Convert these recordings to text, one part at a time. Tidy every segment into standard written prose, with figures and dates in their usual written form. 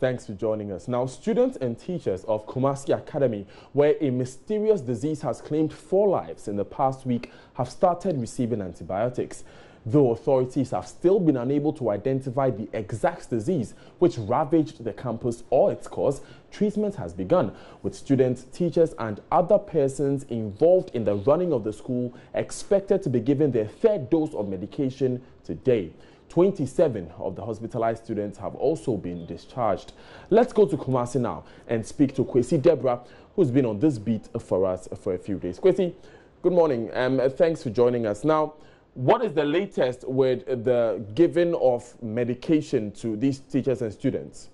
Thanks for joining us. Now, students and teachers of KUMACA Academy, where a mysterious disease has claimed 4 lives in the past week, have started receiving antibiotics. Though authorities have still been unable to identify the exact disease which ravaged the campus or its cause, treatment has begun, with students, teachers and other persons involved in the running of the school expected to be given their 3rd dose of medication today. 27 of the hospitalized students have also been discharged. Let's go to Kumasi now and speak to Kwesi Deborah, who's been on this beat for us for a few days. Kwesi, good morning. Thanks for joining us. Now, what is the latest with the giving of medication to these teachers and students?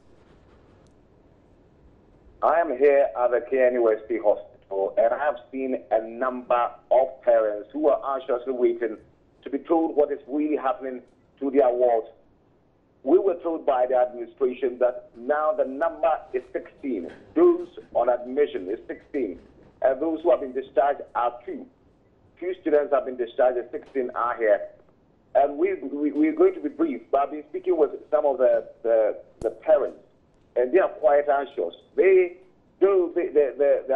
I am here at the KNUST Hospital, and I have seen a number of parents who are anxiously waiting to be told what is really happening to their wards. We were told by the administration that now the number is 16. Those on admission is 16, and those who have been discharged are 2. 2 students have been discharged, and 16 are here. And we're going to be brief, but I've been speaking with some of the parents, and they are quite anxious. The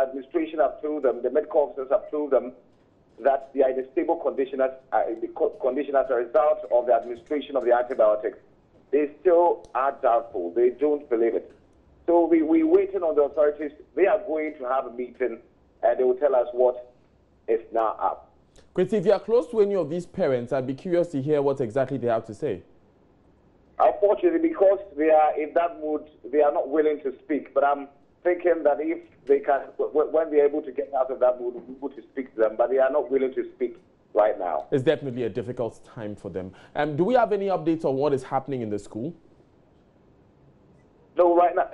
administration have told them, the medical officers have told them that they are in a stable condition as a result of the administration of the antibiotics. They still are doubtful. They don't believe it. So we're waiting on the authorities. They are going to have a meeting, and they will tell us what is now up. Kwesi, if you are close to any of these parents, I'd be curious to hear what exactly they have to say. Unfortunately, because they are in that mood, they are not willing to speak. But I'm thinking that if they can, when they're able to get out of that mood, we'll be able to speak to them. But they are not willing to speak right now. It's definitely a difficult time for them. Do we have any updates on what is happening in the school? No, right now.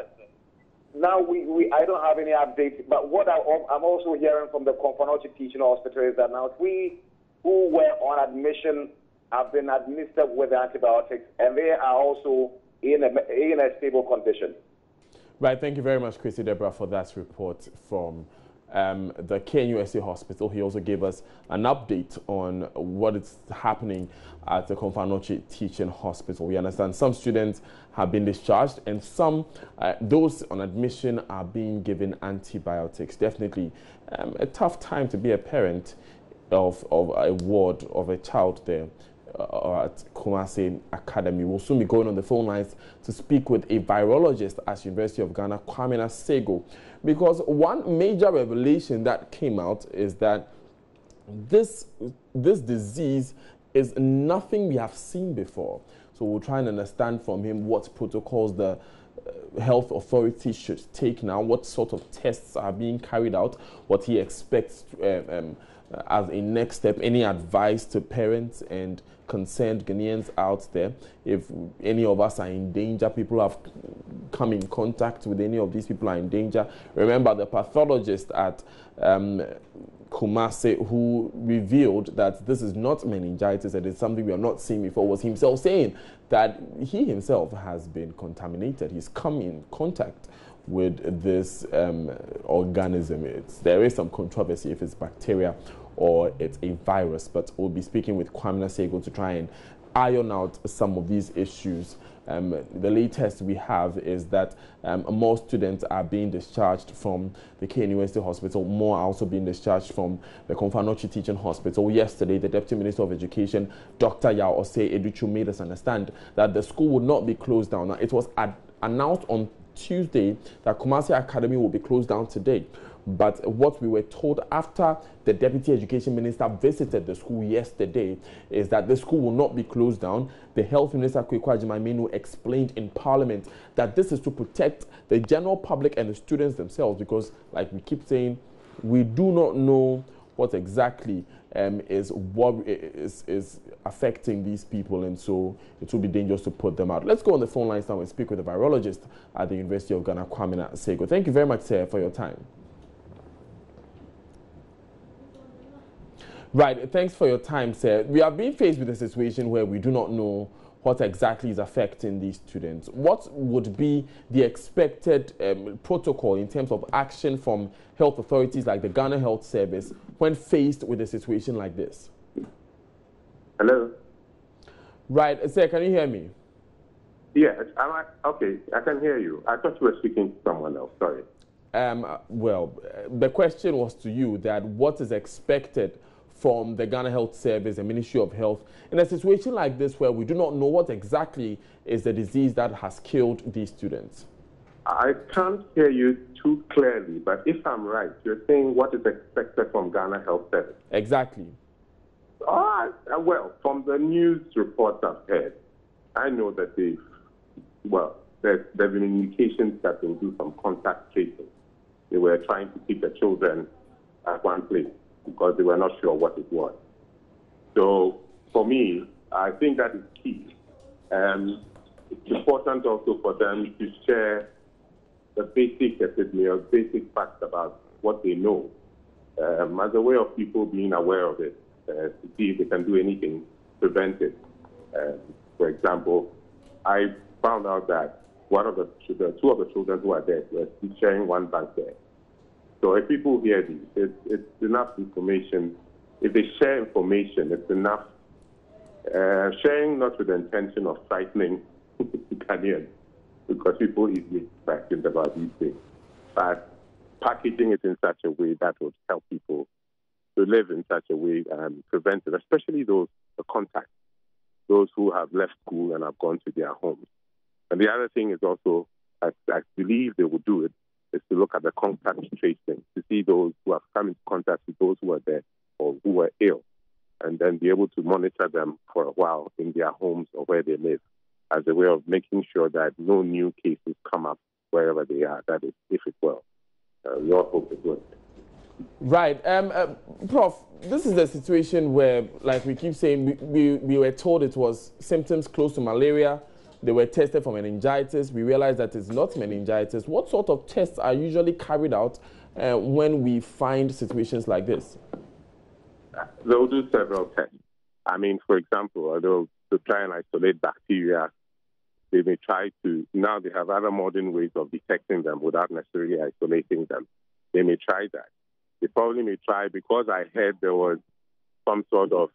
Now I don't have any updates, but what I'm also hearing from the KUMACA Teaching Hospital is that now 3 who were on admission have been administered with antibiotics, and they are also in a stable condition. Right, thank you very much, Kwesi Deborah, for that report from the KNUST Hospital. He also gave us an update on what is happening at the KUMACA Teaching Hospital. We understand some students have been discharged, and some, those on admission, are being given antibiotics. Definitely a tough time to be a parent of a ward of a child there at KUMACA Academy. We'll soon be going on the phone lines to speak with a virologist at University of Ghana, KUMACA, because one major revelation that came out is that this disease is nothing we have seen before. So we'll try and understand from him what protocols the health authorities should take now, what sort of tests are being carried out, what he expects as a next step, any advice to parents and concerned Ghanaians out there. If any of us are in danger, people have come in contact with any of these people are in danger. Remember the pathologist at KUMACA who revealed that this is not meningitis, and it's something we have not seen before, was himself saying that he himself has been contaminated. He's come in contact with this organism. There is some controversy if it's bacteria or it's a virus, but we'll be speaking with KUMACA to try and iron out some of these issues. The latest we have is that more students are being discharged from the KNUST Hospital. More are also being discharged from the KUMACA Teaching Hospital. Yesterday, the Deputy Minister of Education, Dr. Yao Osei Educhu, made us understand that the school would not be closed down. Now, it was announced on Tuesday that KUMACA Academy will be closed down today. But what we were told after the Deputy Education Minister visited the school yesterday is that the school will not be closed down. The Health Minister, Kweku Agyeman, explained in Parliament that this is to protect the general public and the students themselves, because, like we keep saying, we do not know what exactly is affecting these people, and so it will be dangerous to put them out. Let's go on the phone lines now and speak with a virologist at the University of Ghana, KUMACA. Thank you very much, sir, for your time. Right, thanks for your time, sir. We are being faced with a situation where we do not know what exactly is affecting these students. What would be the expected protocol in terms of action from health authorities like the Ghana Health Service when faced with a situation like this? Hello? Right, sir, can you hear me? Yeah, okay, I can hear you. I thought you were speaking to someone else, sorry. Well, the question was to you that what is expected from the Ghana Health Service, the Ministry of Health, in a situation like this where we do not know what exactly is the disease that has killed these students? I can't hear you too clearly, but if I'm right, you're saying what is expected from Ghana Health Service? Exactly. Well, from the news reports I've heard, I know that there's been indications that they'll do some contact tracing. They were trying to keep the children at one place because they were not sure what it was. So for me, I think that is key. It's important also for them to share the basic facts about what they know as a way of people being aware of it, to see if they can do anything to prevent it. For example, I found out that two of the children who are dead were sharing one bank there. So if people hear this, it's enough information. If they share information, it's enough. Sharing not with the intention of frightening Ghanaians, because people easily frightened about these things, but packaging it in such a way that would help people to live in such a way and prevent it, especially those who have left school and have gone to their homes. And the other thing is also, I believe they will do it, is to look at the contact tracing, to see those who have come into contact with those who are dead or who were ill, and then be able to monitor them for a while in their homes or where they live, as a way of making sure that no new cases come up wherever they are. That is, if it will. We all hope it will. Right. Prof, this is the situation where, like we keep saying, we were told it was symptoms close to malaria. They were tested for meningitis. We realized that it's not meningitis. What sort of tests are usually carried out when we find situations like this? They'll do several tests. I mean, for example, they'll try and isolate bacteria. They may try to, now they have other modern ways of detecting them without necessarily isolating them. They may try that. They probably may try, because I heard there was some sort of,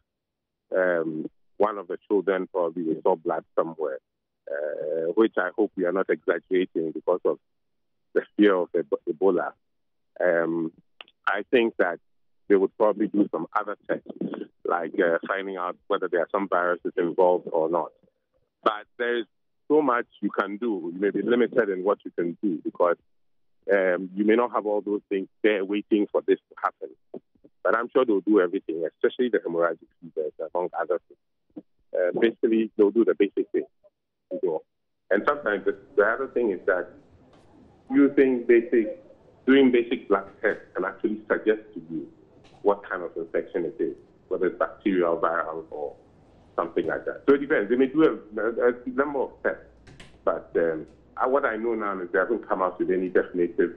one of the children probably saw blood somewhere, which I hope we are not exaggerating because of the fear of Ebola. I think that they would probably do some other tests, like finding out whether there are some viruses involved or not. But there's so much you can do. You may be limited in what you can do because you may not have all those things there waiting for this to happen. But I'm sure they'll do everything, especially the hemorrhagic fevers, among other things. Basically, they'll do the basic things. And sometimes the other thing is that doing basic blood tests can actually suggest to you what kind of infection it is, whether it's bacterial, viral, or something like that. So it depends. They may do a number of tests, but what I know now is they haven't come out with any definitive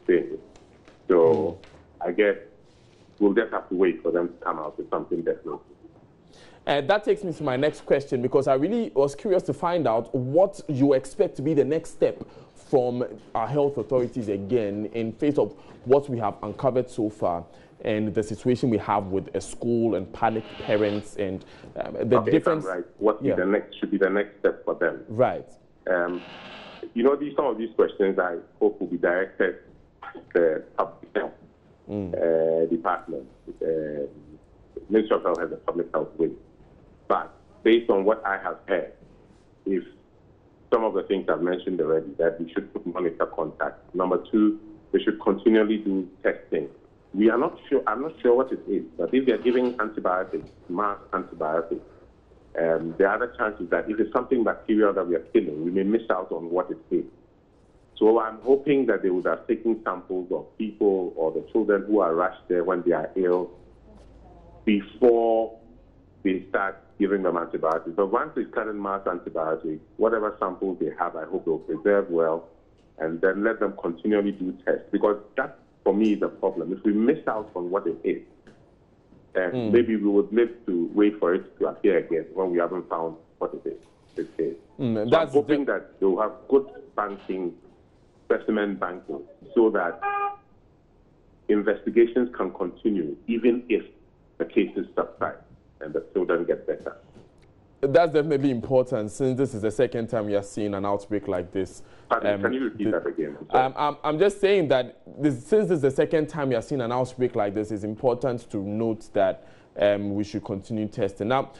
thing. So I guess we'll just have to wait for them to come out with something definite. That takes me to my next question, because I really was curious to find out what you expect to be the next step from our health authorities again in face of what we have uncovered so far and the situation we have with a school and panicked parents and the difference. Right. What should be the next step for them? Right. Some of these questions I hope will be directed to the public health department, Ministry of Health has a public health wing. But based on what I have heard, if some of the things I've mentioned already, that we should monitor contact. Number two, they should continually do testing. I'm not sure what it is, but if they're giving antibiotics, mass antibiotics, the other chance is that if it's something bacterial that we are killing, we may miss out on what it is. So I'm hoping that they would have taken samples of people or the children who are rushed there when they are ill before they start giving them antibiotics. But once they start in mass antibiotics, whatever samples they have, I hope they'll preserve well, and then let them continually do tests. Because that, for me, is a problem. If we miss out on what it is, then maybe we would live to wait for it to appear again when we haven't found what it is. So I'm hoping that they'll have good banking, specimen banking, so that investigations can continue even if the cases subside and the children get better. That's definitely important, since this is the second time you are seeing an outbreak like this. Can you repeat that again? I'm just saying that since this is the second time you are seeing an outbreak like this, it's important to note that we should continue testing. Now,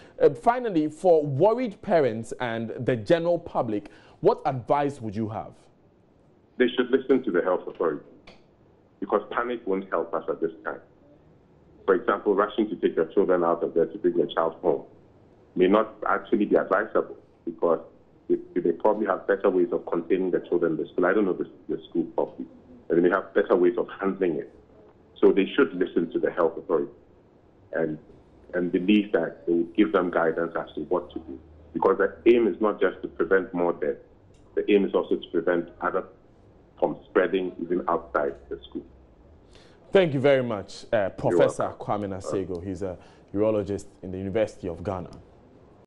finally, for worried parents and the general public, what advice would you have? They should listen to the health authority, because panic won't help us at this time. For example, rushing to take your children out of there to bring your child home may not actually be advisable, because they probably have better ways of containing the children in the school. I don't know the school properly. And they have better ways of handling it. So they should listen to the health authority and believe that they will give them guidance as to what to do. Because the aim is not just to prevent more deaths. The aim is also to prevent others from spreading even outside the school. Thank you very much, Professor Kwame Nasego. He's a urologist in the University of Ghana.